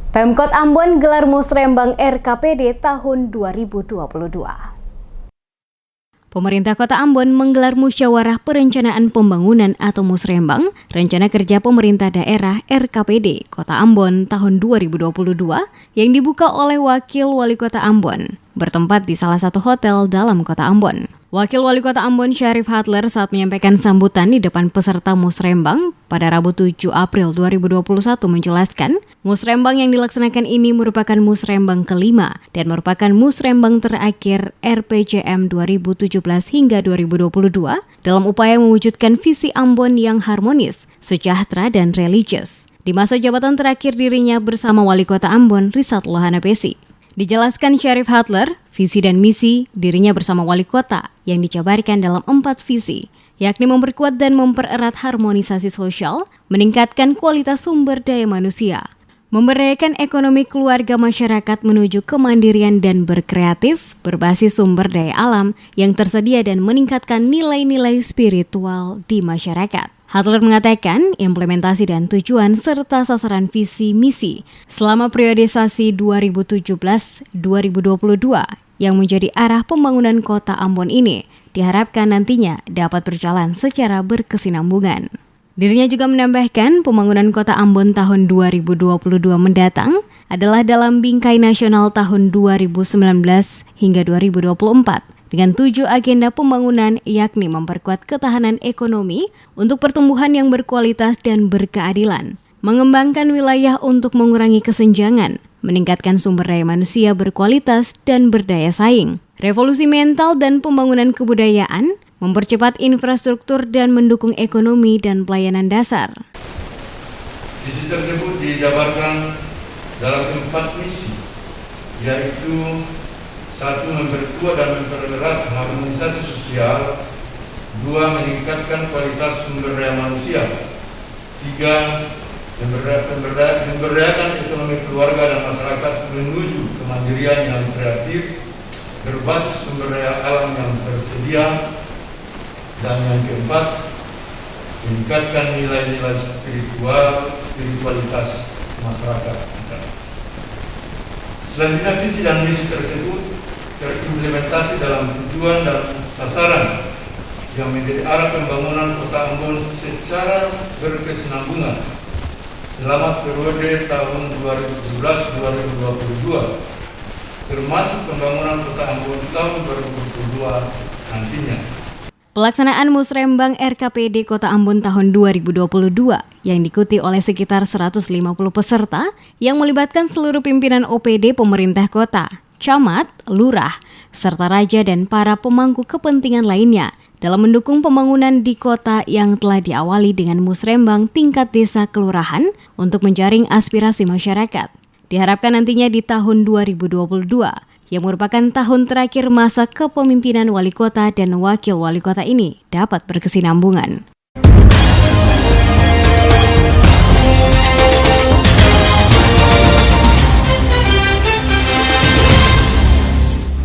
Pemkot Ambon gelar Musrembang RKPD tahun 2022. Pemerintah Kota Ambon menggelar Musyawarah Perencanaan Pembangunan atau Musrembang, Rencana Kerja Pemerintah Daerah RKPD Kota Ambon tahun 2022 yang dibuka oleh Wakil Wali Kota Ambon, bertempat di salah satu hotel dalam Kota Ambon. Wakil Wali Kota Ambon Syarif Hadler saat menyampaikan sambutan di depan peserta Musrembang pada Rabu 7 April 2021 menjelaskan, Musrembang yang dilaksanakan ini merupakan Musrembang kelima dan merupakan Musrembang terakhir RPJM 2017 hingga 2022 dalam upaya mewujudkan visi Ambon yang harmonis, sejahtera dan religius. Di masa jabatan terakhir dirinya bersama Wali Kota Ambon Rizat Lohanapesi. Dijelaskan Syarif Hadler, visi dan misi dirinya bersama wali kota yang dijabarkan dalam 4 visi, yakni memperkuat dan mempererat harmonisasi sosial, meningkatkan kualitas sumber daya manusia, memberdayakan ekonomi keluarga masyarakat menuju kemandirian dan berkreatif berbasis sumber daya alam yang tersedia dan meningkatkan nilai-nilai spiritual di masyarakat. Hadler mengatakan implementasi dan tujuan serta sasaran visi misi selama periodisasi 2017-2022 yang menjadi arah pembangunan kota Ambon ini diharapkan nantinya dapat berjalan secara berkesinambungan. Dirinya juga menambahkan pembangunan kota Ambon tahun 2022 mendatang adalah dalam bingkai nasional tahun 2019 hingga 2024. Dengan 7 agenda pembangunan yakni memperkuat ketahanan ekonomi untuk pertumbuhan yang berkualitas dan berkeadilan, mengembangkan wilayah untuk mengurangi kesenjangan, meningkatkan sumber daya manusia berkualitas dan berdaya saing, revolusi mental dan pembangunan kebudayaan, mempercepat infrastruktur dan mendukung ekonomi dan pelayanan dasar. Visi tersebut dijabarkan dalam 4 misi, yaitu 1. Memperkuat dan mempererat harmonisasi sosial. 2. Meningkatkan kualitas sumber daya manusia. 3. Memberdayakan ekonomi keluarga dan masyarakat menuju kemandirian yang kreatif berbasis sumber daya alam yang tersedia. Dan yang keempat, meningkatkan nilai-nilai spiritualitas masyarakat kita. Selanjutnya, visi dan misi tersebut terimplementasi dalam tujuan dan sasaran yang menjadi arah pembangunan Kota Ambon secara berkesinambungan selama periode tahun 2017-2022, termasuk pembangunan Kota Ambon tahun 2022 nantinya. Pelaksanaan Musrembang RKPD Kota Ambon tahun 2022 yang diikuti oleh sekitar 150 peserta yang melibatkan seluruh pimpinan OPD pemerintah kota, camat, lurah, serta raja dan para pemangku kepentingan lainnya dalam mendukung pembangunan di kota yang telah diawali dengan Musrembang tingkat desa kelurahan untuk menjaring aspirasi masyarakat. Diharapkan nantinya di tahun 2022 yang merupakan tahun terakhir masa kepemimpinan wali kota dan wakil wali kota ini dapat berkesinambungan.